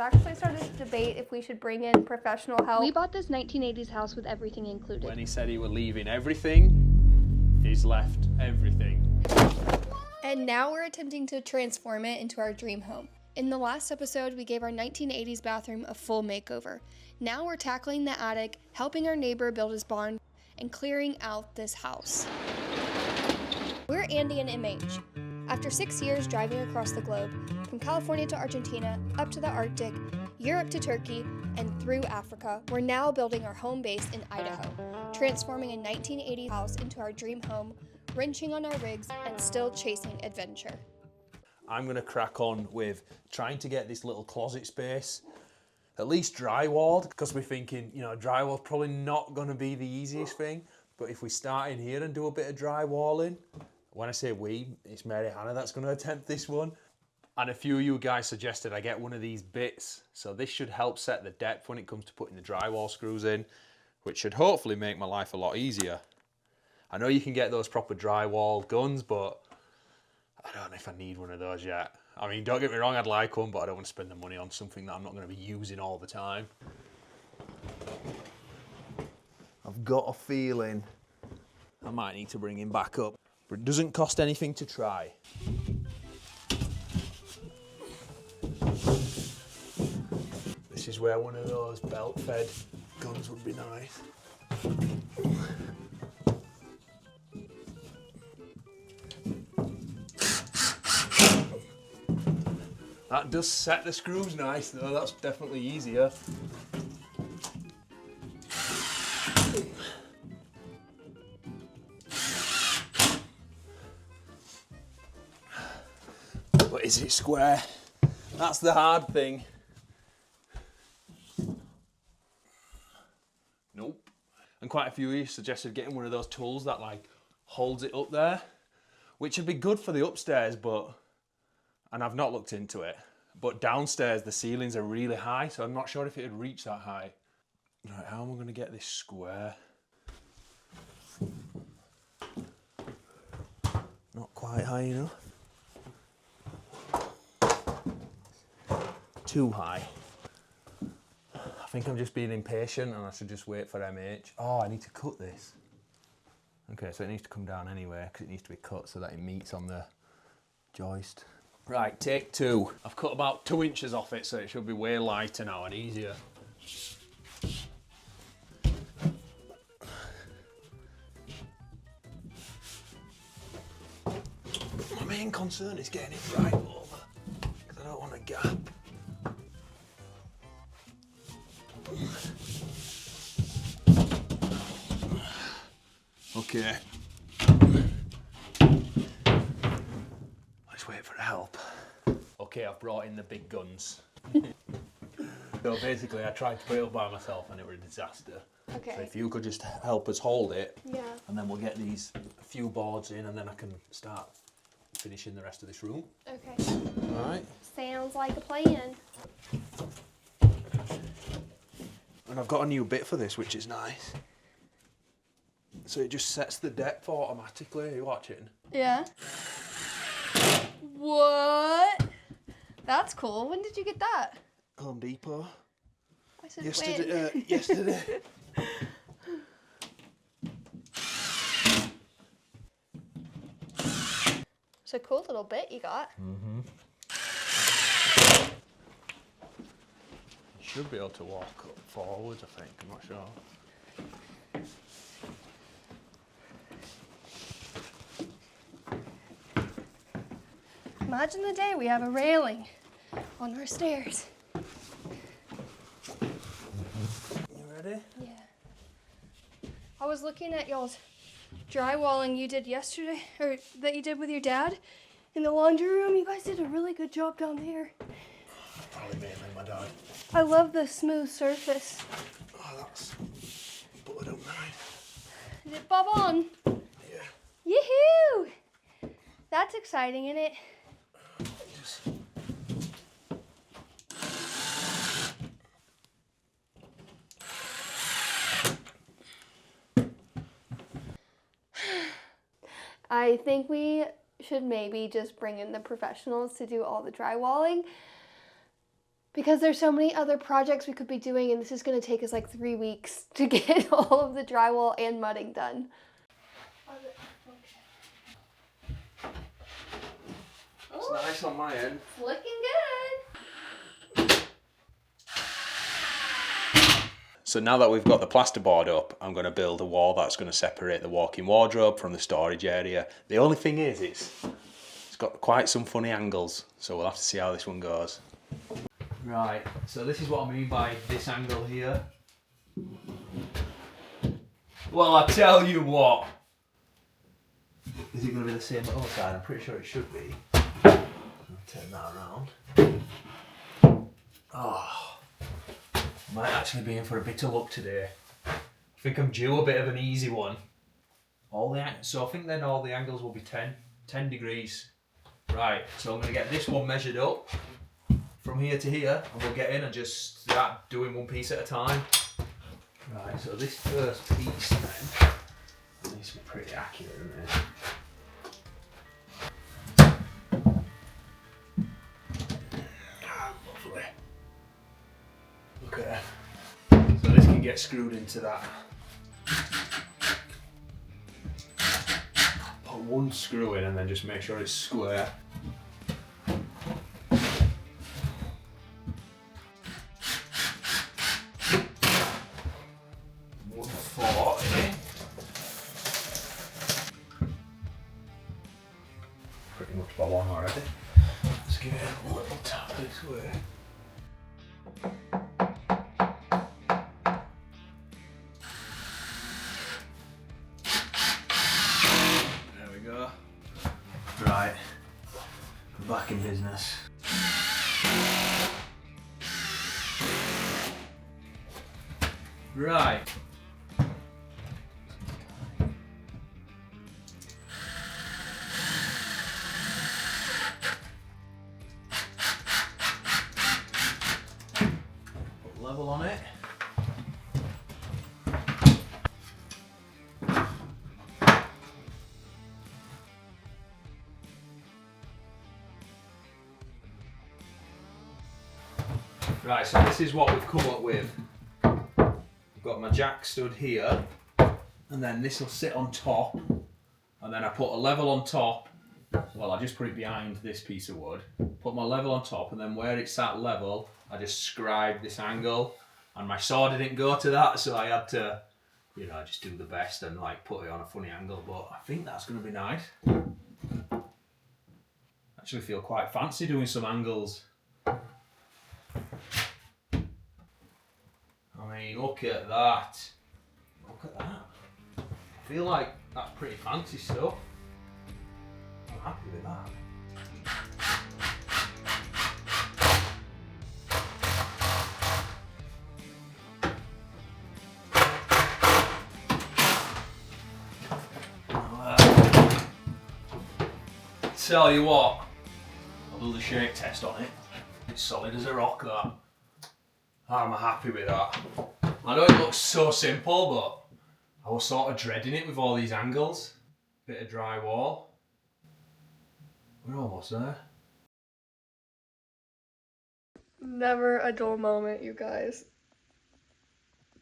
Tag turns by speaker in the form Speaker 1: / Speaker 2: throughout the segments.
Speaker 1: I actually started to debate if we should bring in professional help.
Speaker 2: We bought this 1980s house with everything included.
Speaker 3: When he said he was leaving everything, he's left everything.
Speaker 1: And now we're attempting to transform it into our dream home. In the last episode, we gave our 1980s bathroom a full makeover. Now we're tackling the attic, helping our neighbor build his barn, and clearing out this house. We're Andy and MH. After 6 years driving across the globe, from California to Argentina, up to the Arctic, Europe to Turkey, and through Africa, we're now building our home base in Idaho, transforming a 1980s house into our dream home, wrenching on our rigs, and still chasing adventure.
Speaker 3: I'm gonna crack on with trying to get this little closet space at least drywalled, because we're thinking, you know, drywall's probably not gonna be the easiest thing, but if we start in here and do a bit of drywalling, when I say we, it's Mary Hannah that's gonna attempt this one. And a few of you guys suggested I get one of these bits, so this should help set the depth when it comes to putting the drywall screws in, which should hopefully make my life a lot easier. I know you can get those proper drywall guns, but I don't know if I need one of those yet. I mean, don't get me wrong, I'd like one, but I don't want to spend the money on something that I'm not going to be using all the time. I've got a feeling I might need to bring him back up, but it doesn't cost anything to try. This is where one of those belt-fed guns would be nice. That does set the screws nice though, that's definitely easier. But is it square? That's the hard thing. Nope. And quite a few of you suggested getting one of those tools that like holds it up there, which would be good for the upstairs, but, and I've not looked into it, but downstairs the ceilings are really high, so I'm not sure if it would reach that high. Right, how am I going to get this square? Not quite high enough. Too high. I think I'm just being impatient and I should just wait for MH. Oh, I need to cut this. Okay, so it needs to come down anyway because it needs to be cut so that it meets on the joist. Right, take two. I've cut about 2 inches off it, so it should be way lighter now and easier. My main concern is getting it right over, because I don't want a gap. Okay. Let's wait for help. Okay, I've brought in the big guns. So basically I tried to put it up by myself and it was a disaster.
Speaker 1: Okay.
Speaker 3: So if you could just help us hold it,
Speaker 1: Yeah.
Speaker 3: and then we'll get these few boards in and then I can start finishing the rest of this room.
Speaker 1: Okay.
Speaker 3: Alright.
Speaker 1: Sounds like a plan.
Speaker 3: And I've got a new bit for this, which is nice. So it just sets the depth automatically. Are you watching?
Speaker 1: Yeah. What? That's cool. When did you get that?
Speaker 3: Home Depot.
Speaker 1: I said
Speaker 3: Yesterday.
Speaker 1: when.
Speaker 3: Yesterday.
Speaker 1: It's a cool little bit you got.
Speaker 3: Mm-hmm. You should be able to walk up forwards, I think. I'm not sure.
Speaker 1: Imagine the day we have a railing on our stairs.
Speaker 3: You ready?
Speaker 1: Yeah. I was looking at y'all's drywalling you did yesterday, or that you did with your dad in the laundry room. You guys did a really good job down there.
Speaker 3: Probably mainly my dad.
Speaker 1: I love the smooth surface.
Speaker 3: Oh, that's buttered up nice.
Speaker 1: Did it bob on?
Speaker 3: Yeah.
Speaker 1: Yoo-hoo! That's exciting, isn't it?
Speaker 3: Just...
Speaker 1: I think we should maybe just bring in the professionals to do all the drywalling, because there's so many other projects we could be doing, and this is going to take us like 3 weeks to get all of the drywall and mudding done.
Speaker 3: That's nice on my end.
Speaker 1: It's looking good.
Speaker 3: So now that we've got the plasterboard up, I'm going to build a wall that's going to separate the walk-in wardrobe from the storage area. The only thing is, it's got quite some funny angles, so we'll have to see how this one goes. Right, so this is what I mean by this angle here. Well, I tell you what. Is it going to be the same on the other side? I'm pretty sure it should be. I'll turn that around. Oh, might actually be in for a bit of luck today. I think I'm due a bit of an easy one. So I think then all the angles will be 10 degrees. Right, so I'm going to get this one measured up from here to here, and we'll get in and just start doing one piece at a time. Right, so this first piece then needs to be pretty accurate, isn't it? Lovely. Look at that. So this can get screwed into that. Put one screw in and then just make sure it's square. Pretty much by one already. Let's give it a little tap this way. There we go. Right, we're back in business. Right. Level on it. Right, so this is what we've come up with. I've got my jack stood here, and then this will sit on top, and then I put a level on top. Well, I just put it behind this piece of wood, put my level on top, and then where it's at level, I just scribed this angle, and my saw didn't go to that, so I had to, you know, just do the best and like put it on a funny angle, but I think that's going to be nice. Actually feel quite fancy doing some angles. I mean, look at that. Look at that. I feel like that's pretty fancy stuff. I'm happy with that. Tell you what, I'll do the shake test on it. It's solid as a rock, that. I'm happy with that. I know it looks so simple, but I was sort of dreading it with all these angles. Bit of drywall. We're almost there.
Speaker 1: Never a dull moment, you guys.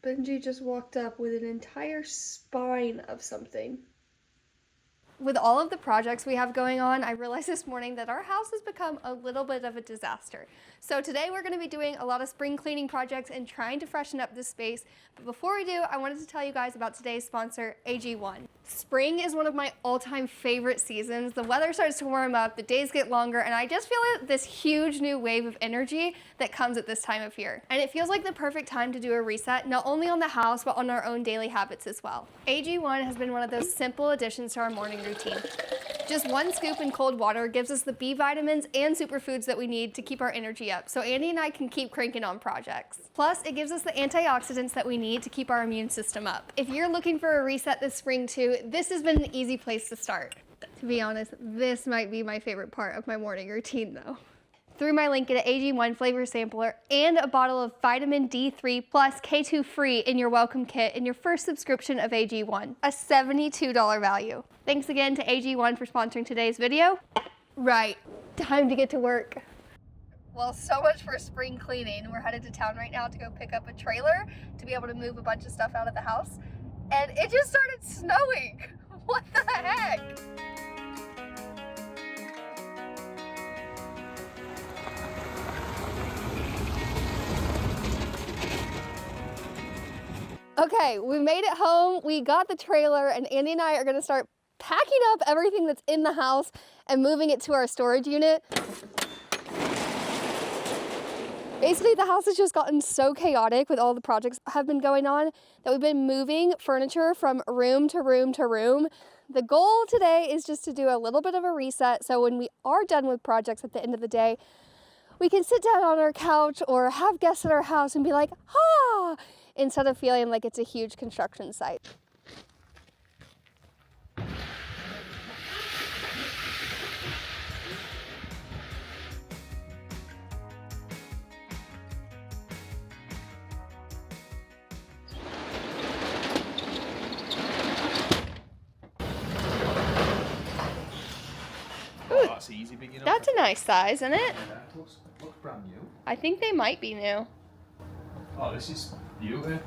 Speaker 1: Benji just walked up with an entire spine of something. With all of the projects we have going on, I realized this morning that our house has become a little bit of a disaster. So today we're going to be doing a lot of spring cleaning projects and trying to freshen up this space. But before we do, I wanted to tell you guys about today's sponsor, AG1. Spring is one of my all-time favorite seasons. The weather starts to warm up, the days get longer, and I just feel this huge new wave of energy that comes at this time of year. And it feels like the perfect time to do a reset, not only on the house, but on our own daily habits as well. AG1 has been one of those simple additions to our morning routine. Just one scoop in cold water gives us the B vitamins and superfoods that we need to keep our energy up, so Andy and I can keep cranking on projects. Plus, it gives us the antioxidants that we need to keep our immune system up. If you're looking for a reset this spring too, this has been an easy place to start. To be honest, this might be my favorite part of my morning routine though. Through my link, get an AG1 flavor sampler and a bottle of Vitamin D3+K2 free in your welcome kit in your first subscription of AG1, a $72 value. Thanks again to AG1 for sponsoring today's video. Right, time to get to work. Well, so much for spring cleaning. We're headed to town right now to go pick up a trailer to be able to move a bunch of stuff out of the house. And it just started snowing. What the heck? Okay, we made it home. We got the trailer, and Andy and I are gonna start packing up everything that's in the house and moving it to our storage unit. Basically, the house has just gotten so chaotic with all the projects that have been going on that we've been moving furniture from room to room to room. The goal today is just to do a little bit of a reset, so when we are done with projects at the end of the day, we can sit down on our couch or have guests at our house and be like, ah, instead of feeling like it's a huge construction site.
Speaker 3: That's easy, big enough.
Speaker 1: That's a nice size, isn't it?
Speaker 3: Yeah, that looks brand new.
Speaker 1: I think they might be new.
Speaker 3: Oh, this is beautiful.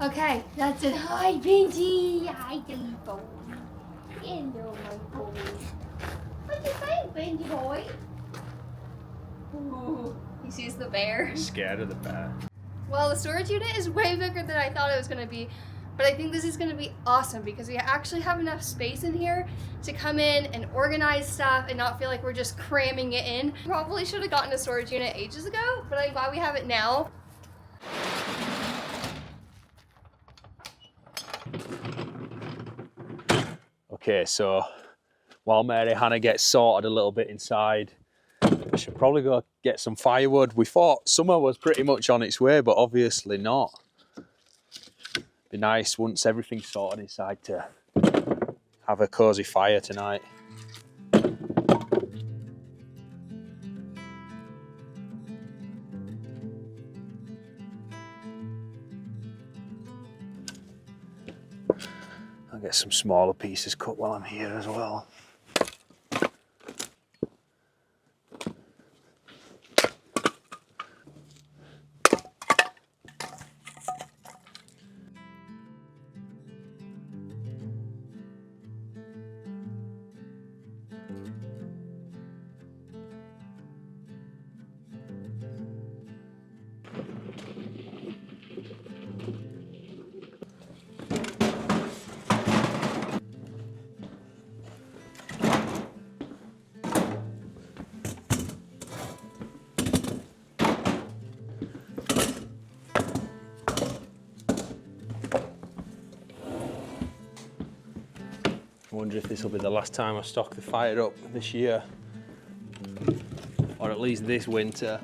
Speaker 1: Okay, that's it. Hi, Benji. Hi, Dilly-bo. Hello, my boy. What you think, Benji boy? Ooh, he sees the bear.
Speaker 3: Scared of the bear.
Speaker 1: Well, the storage unit is way bigger than I thought it was going to be, but I think this is going to be awesome because we actually have enough space in here to come in and organize stuff and not feel like we're just cramming it in. Probably should have gotten a storage unit ages ago, but I'm glad we have it now.
Speaker 3: Okay, so while Mary Hannah gets sorted a little bit inside, I should probably go get some firewood. We thought summer was pretty much on its way, but obviously not. Be nice once everything's sorted inside to have a cozy fire tonight. I'll get some smaller pieces cut while I'm here as well. I wonder if this will be the last time I stock the fire up this year, or at least this winter.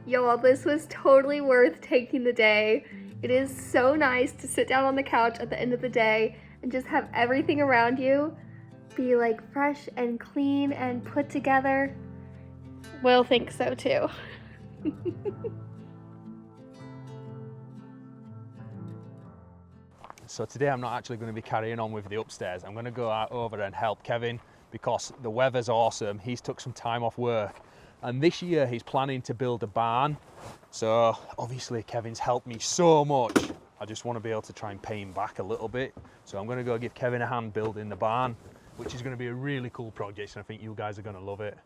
Speaker 1: Y'all, this was totally worth taking the day. It is so nice to sit down on the couch at the end of the day and just have everything around you be like fresh and clean and put together. Will thinks so too.
Speaker 3: So today I'm not actually going to be carrying on with the upstairs. I'm going to go out over and help Kevin because the weather's awesome. He's took some time off work. And this year he's planning to build a barn. So obviously Kevin's helped me so much. I just want to be able to try and pay him back a little bit. So I'm going to go give Kevin a hand building the barn, which is going to be a really cool project. And I think you guys are going to love it.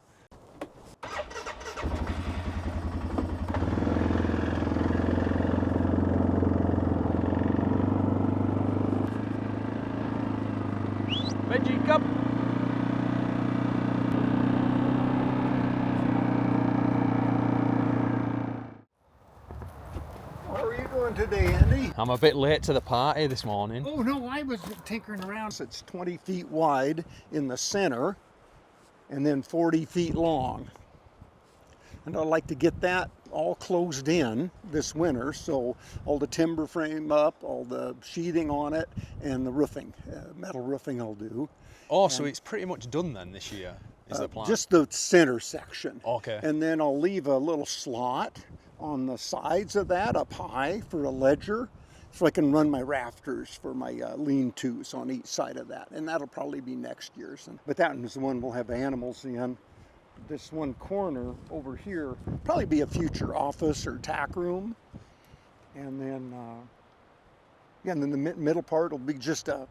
Speaker 3: Benji, come.
Speaker 4: How are you doing today, Andy?
Speaker 3: I'm a bit late to the party this morning.
Speaker 4: Oh, no, I was tinkering around. It's 20 feet wide in the center and then 40 feet long. And I'd like to get that all closed in this winter, so all the timber frame up, all the sheathing on it, and the roofing, metal roofing I'll do.
Speaker 3: Oh, so it's pretty much done then this year, is the plan?
Speaker 4: Just the center section.
Speaker 3: Okay.
Speaker 4: And then I'll leave a little slot on the sides of that up high for a ledger, so I can run my rafters for my lean-tos on each side of that. And that'll probably be next year's. But that is the one we'll have animals in. This one corner over here probably be a future office or tack room. And then, and then the middle part will be just a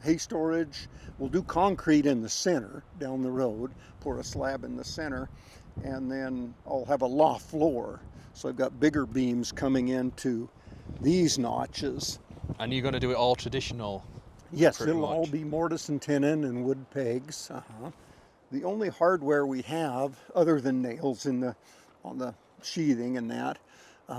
Speaker 4: hay storage. We'll do concrete in the center down the road, pour a slab in the center, and then I'll have a loft floor. So I've got bigger beams coming into these notches.
Speaker 3: And you're going to do it all traditional?
Speaker 4: Yes, it'll all be mortise and tenon and wood pegs. The only hardware we have, other than nails on the sheathing and that,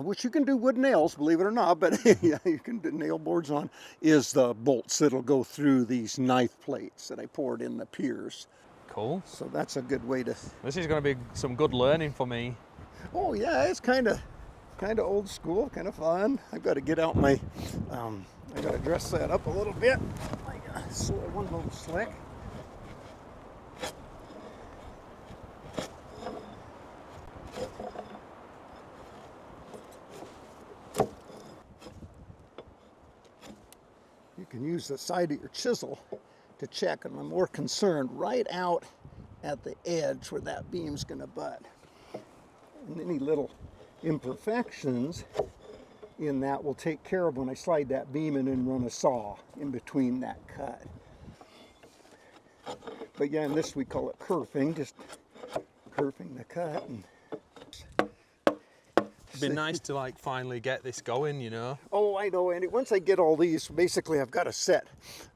Speaker 4: which you can do wood nails, believe it or not, but yeah, you can do nail boards on, is the bolts that'll go through these knife plates that I poured in the piers.
Speaker 3: Cool.
Speaker 4: So that's a good way to...
Speaker 3: This is going to be some good learning for me.
Speaker 4: Oh yeah, it's kind of old school, kind of fun. I've got to get out my, I got to dress that up a little bit. One little slick. You can use the side of your chisel to check, and I'm more concerned right out at the edge where that beam's going to butt. And any little imperfections in that will take care of when I slide that beam in and run a saw in between that cut. But yeah, in this we call it kerfing, just kerfing the cut. And
Speaker 3: it'd be nice to like finally get this going, you know.
Speaker 4: Oh, I know, Andy. Once I get all these, basically I've got to set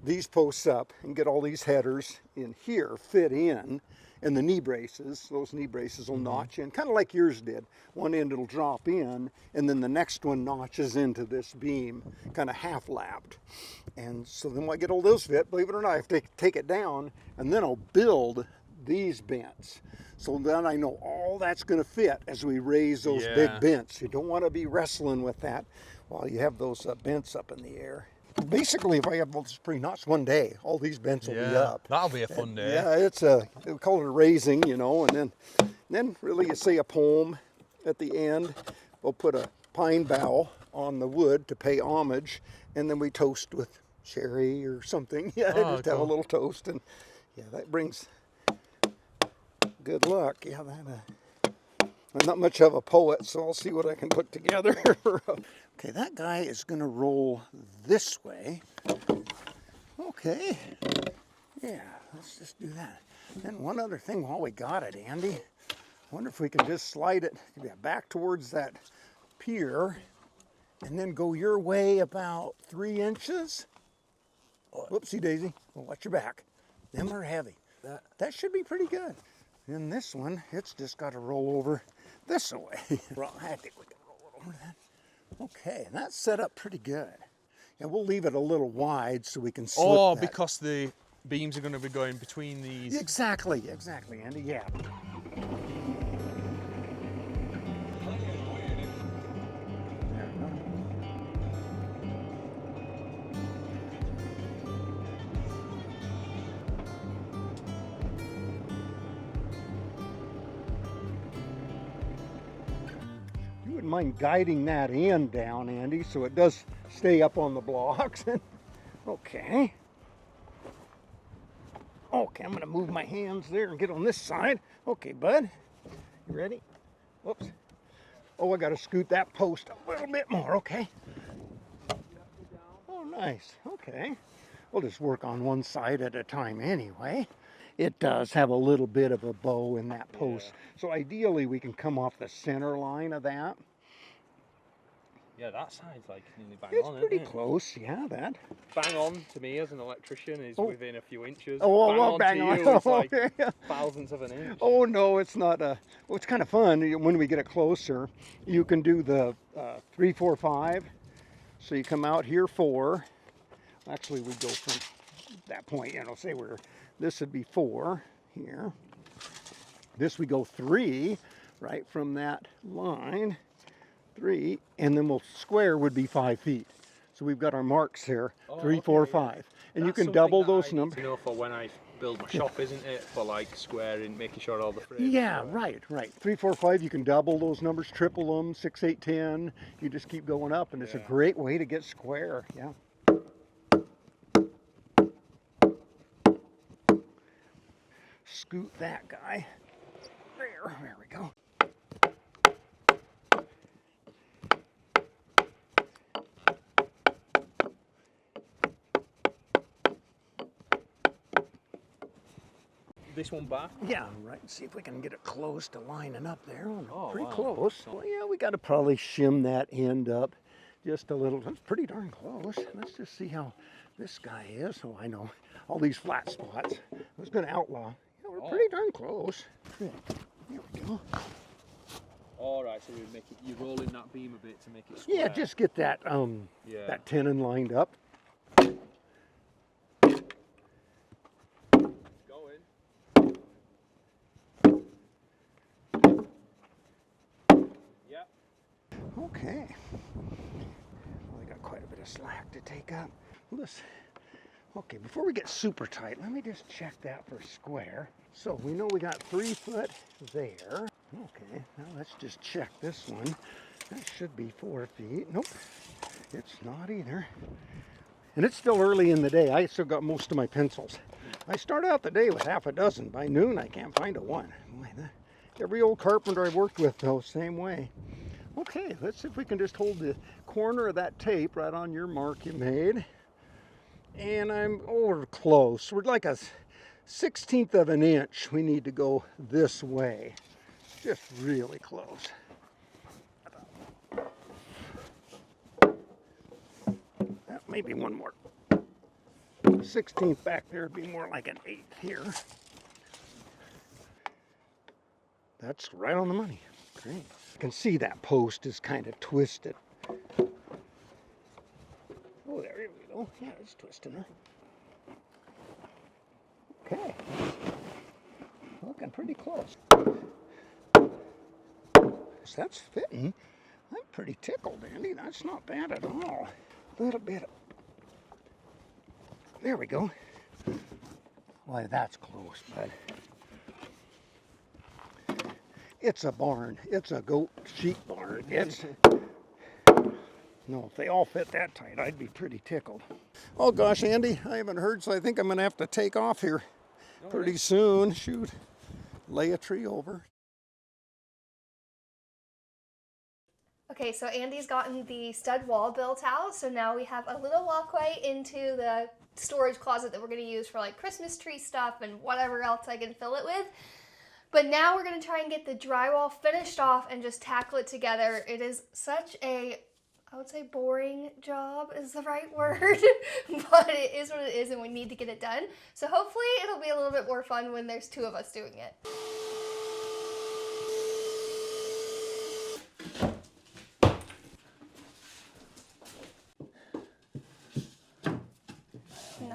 Speaker 4: these posts up and get all these headers in here, fit in, and the knee braces, those knee braces will notch in, kind of like yours did. One end it'll drop in, and then the next one notches into this beam, kind of half-lapped. And so then when I get all those fit, believe it or not, I have to take it down, and then I'll build these bents. So then I know all that's going to fit as we raise those big bents. You don't want to be wrestling with that while you have those bents up in the air. Basically, if I have all these pre-knots one day, all these bents will be up.
Speaker 3: That'll be a fun day.
Speaker 4: Yeah, we call it a raising, you know, and then really you say a poem at the end. We'll put a pine bough on the wood to pay homage, and then we toast with sherry or something. Yeah, just have a little toast, and yeah, that brings good luck. Yeah, I'm not much of a poet, so I'll see what I can put together. Okay, that guy is going to roll this way. Okay. Yeah, let's just do that. And one other thing while we got it, Andy. I wonder if we can just slide it back towards that pier and then go your way about 3 inches. Whoopsie daisy. Well, watch your back. Them are heavy. That should be pretty good. And this one, it's just got to roll over this way. I think we can roll it over that. Okay, and that's set up pretty good. And we'll leave it a little wide so we can slip that.
Speaker 3: Because the beams are going to be going between these.
Speaker 4: Exactly, Andy, yeah. Mind guiding that end down, Andy, so it does stay up on the blocks. Okay, I'm going to move my hands there and get on this side. Okay, bud, you ready? Whoops. Oh, I got to scoot that post a little bit more. Okay. Oh, nice. Okay. We'll just work on one side at a time anyway. It does have a little bit of a bow in that post. So ideally we can come off the center line of that.
Speaker 3: Yeah, that side's like nearly bang
Speaker 4: It's
Speaker 3: on,
Speaker 4: pretty
Speaker 3: isn't it?
Speaker 4: close, yeah, that.
Speaker 3: Bang on to me as an electrician is within a few inches.
Speaker 4: Oh,
Speaker 3: bang
Speaker 4: well,
Speaker 3: on
Speaker 4: bang
Speaker 3: to
Speaker 4: on.
Speaker 3: you is like
Speaker 4: Yeah.
Speaker 3: thousandths of an inch.
Speaker 4: Oh, no, it's not. Well, it's kind of fun when we get it closer. You can do the 3, 4, 5. So you come out here 4. Actually, we go from that point, say this would be 4 here. This we go 3, right from that line, 3, and then we'll square would be 5 feet. So we've got our marks here, 3, 4, 5. And you can double those numbers.
Speaker 3: You know, for when I build my shop, isn't it? For like squaring, making sure all the frames.
Speaker 4: Yeah, right. 3, 4, 5, you can double those numbers, triple them, 6, 8, 10. You just keep going up, and it's a great way to get square, yeah. Scoot that guy. There we go.
Speaker 3: This one back?
Speaker 4: Yeah, right. See if we can get it close to lining up there.
Speaker 3: Oh,
Speaker 4: pretty
Speaker 3: wow.
Speaker 4: close. Well, yeah, we got to probably shim that end up just a little. That's pretty darn close. Let's just see how this guy is. Oh, I know. All these flat spots. I was going to outlaw. Yeah, we're pretty darn close. There we go.
Speaker 3: All right, so you're rolling that beam a bit to make it square.
Speaker 4: Yeah, just get that that tenon lined up. Okay. Well, I got quite a bit of slack to take up. Okay, before we get super tight, let me just check that for square. So we know we got 3 foot there. Okay, now let's just check this one. That should be 4 feet. Nope, it's not either. And it's still early in the day. I still got most of my pencils. I start out the day with half a dozen. By noon, I can't find a one. Every old carpenter I've worked with, though, same way. Okay, let's see if we can just hold the corner of that tape right on your mark you made. And we're close. We're like a 1/16 of an inch. We need to go this way. Just really close. Maybe one more. 1/16 back there would be more like an 1/8 here. That's right on the money. Great. You can see that post is kind of twisted. Oh, there we go. Yeah, it's twisting her. Okay. Looking pretty close. So that's fitting. I'm pretty tickled, Andy. That's not bad at all. A little bit. There we go. Why, that's close, bud. It's a barn. It's a goat sheep barn. No, if they all fit that tight, I'd be pretty tickled. Oh gosh, Andy, I haven't heard, so I think I'm gonna have to take off here pretty soon. Shoot, lay a tree over.
Speaker 1: Okay, so Andy's gotten the stud wall built out, so now we have a little walkway into the storage closet that we're gonna use for like Christmas tree stuff and whatever else I can fill it with. But now we're gonna try and get the drywall finished off and just tackle it together. It is such a, I would say boring job is the right word, but it is what it is and we need to get it done. So hopefully it'll be a little bit more fun when there's 2 of us doing it.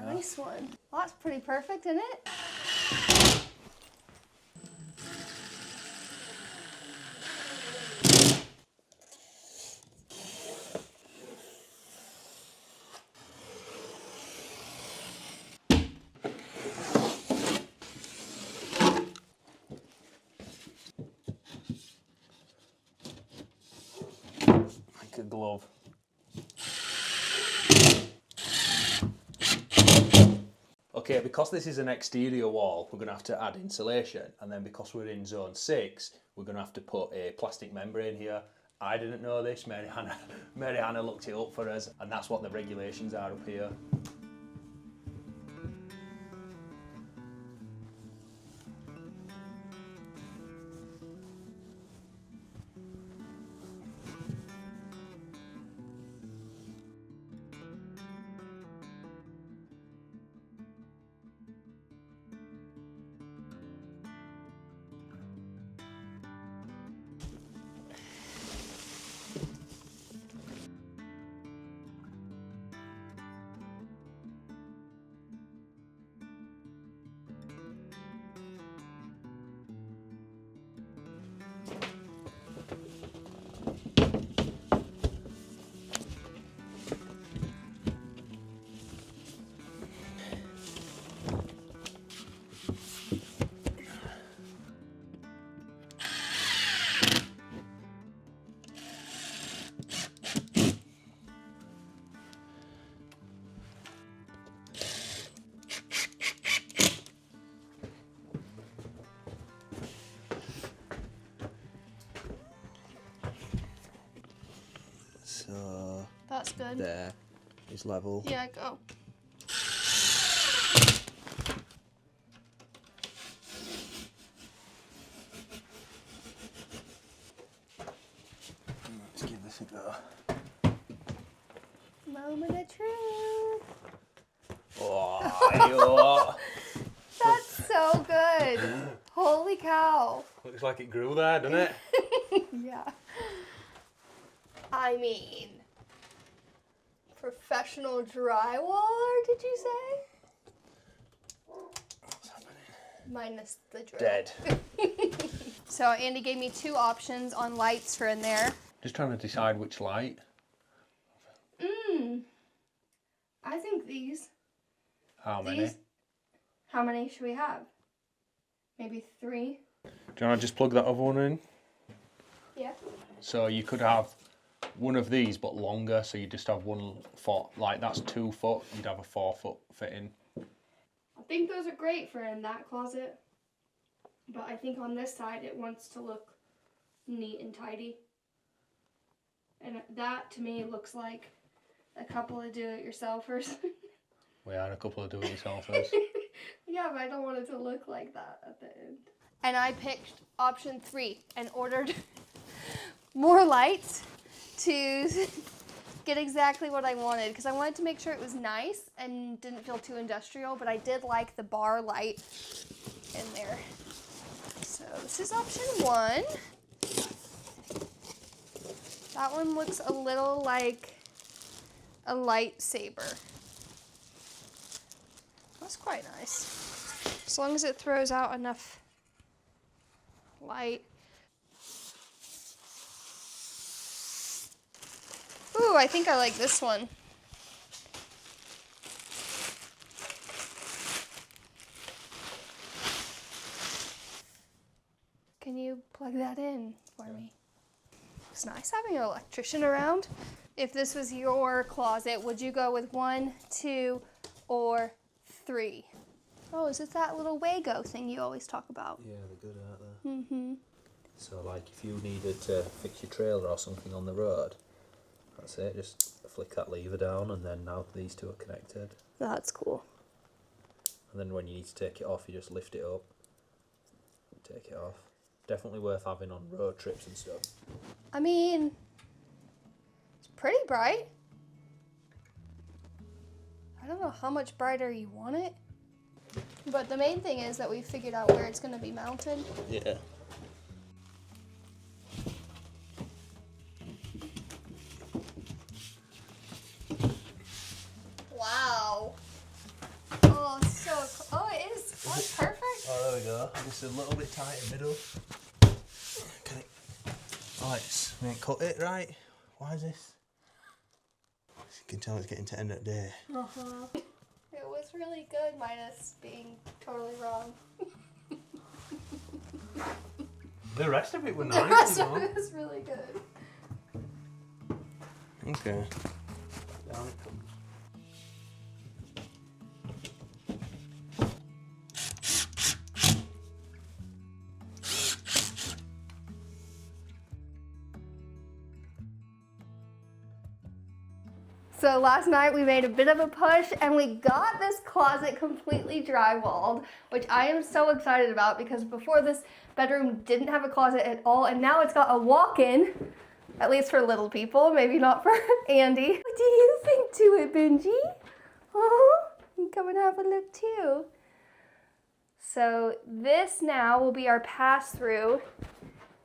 Speaker 1: Nice one. Well, that's pretty perfect, isn't it?
Speaker 3: Like a glove. Okay, because this is an exterior wall, we're going to have to add insulation, and then because we're in zone 6, we're going to have to put a plastic membrane here. I didn't know this, Mary Hannah looked it up for us, and that's what the regulations are up here. So
Speaker 1: That's good.
Speaker 3: there is level.
Speaker 1: Yeah, go.
Speaker 3: Let's give this a go.
Speaker 1: Moment of truth.
Speaker 3: Oh,
Speaker 1: That's so good. Holy cow.
Speaker 3: looks like it grew there, doesn't it?
Speaker 1: Yeah. I mean, professional drywaller, did you say?
Speaker 3: What's happening?
Speaker 1: Minus the drill.
Speaker 3: Dead.
Speaker 1: So Andy gave me 2 options on lights for in there.
Speaker 3: Just trying to decide which light.
Speaker 1: I think these.
Speaker 3: How many?
Speaker 1: These. How many should we have? Maybe 3?
Speaker 3: Do you want to just plug that other one in?
Speaker 1: Yeah.
Speaker 3: So you could have one of these but longer, so you just have 1 foot, like that's 2 foot, you'd have a 4 foot fitting.
Speaker 1: I think those are great for in that closet. But I think on this side it wants to look neat and tidy. And that to me looks like a couple of do-it-yourselfers.
Speaker 3: We had a couple of do-it-yourselfers.
Speaker 1: Yeah, but I don't want it to look like that at the end. And I picked option 3 and ordered more lights to get exactly what I wanted, because I wanted to make sure it was nice and didn't feel too industrial, but I did like the bar light in there. So this is option 1. That one looks a little like a lightsaber. That's quite nice. As long as it throws out enough light. Ooh, I think I like this one. Can you plug that in for me? It's nice having an electrician around. If this was your closet, would you go with 1, 2, or 3? Oh, is it that little Wago thing you always talk about?
Speaker 5: Yeah, they're good, aren't they?
Speaker 1: Mm-hmm.
Speaker 5: So, like, if you needed to fix your trailer or something on the road, that's it, just flick that lever down and then now these 2 are connected.
Speaker 1: That's cool.
Speaker 5: And then when you need to take it off, you just lift it up, take it off. Definitely worth having on road trips and stuff.
Speaker 1: I mean, it's pretty bright. I don't know how much brighter you want it, but the main thing is that we figured out where it's going to be mounted.
Speaker 5: Yeah.
Speaker 1: Wow. Oh, so oh, it is. Oh, it's perfect.
Speaker 3: Oh, there we go. Just a little bit tight in the middle. Can it? Oh, it's we ain't cut it right. Why is this? You can tell it's getting to end of the day.
Speaker 1: Uh-huh. It was really good, minus being totally wrong.
Speaker 3: The rest of it was
Speaker 1: The
Speaker 3: nice.
Speaker 1: rest
Speaker 3: You
Speaker 1: of
Speaker 3: know?
Speaker 1: it was really good.
Speaker 3: Okay. Down it comes.
Speaker 1: So last night we made a bit of a push and we got this closet completely drywalled, which I am so excited about because before this bedroom didn't have a closet at all, and now it's got a walk-in, at least for little people, maybe not for Andy. What do you think to it, Benji? Oh, you come and have a look too. So this now will be our pass-through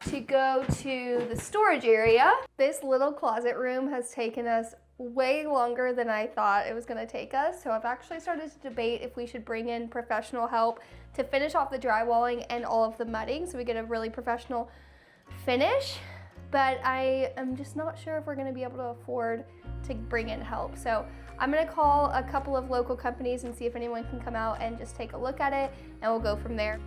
Speaker 1: to go to the storage area. This little closet room has taken us way longer than I thought it was going to take us. So I've actually started to debate if we should bring in professional help to finish off the drywalling and all of the mudding so we get a really professional finish. But I am just not sure if we're going to be able to afford to bring in help. So I'm going to call a couple of local companies and see if anyone can come out and just take a look at it, and we'll go from there.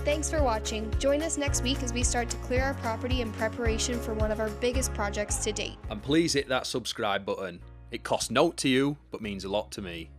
Speaker 1: Thanks for watching. Join us next week as we start to clear our property in preparation for one of our biggest projects to date.
Speaker 3: And please hit that subscribe button. It costs naught to you, but means a lot to me.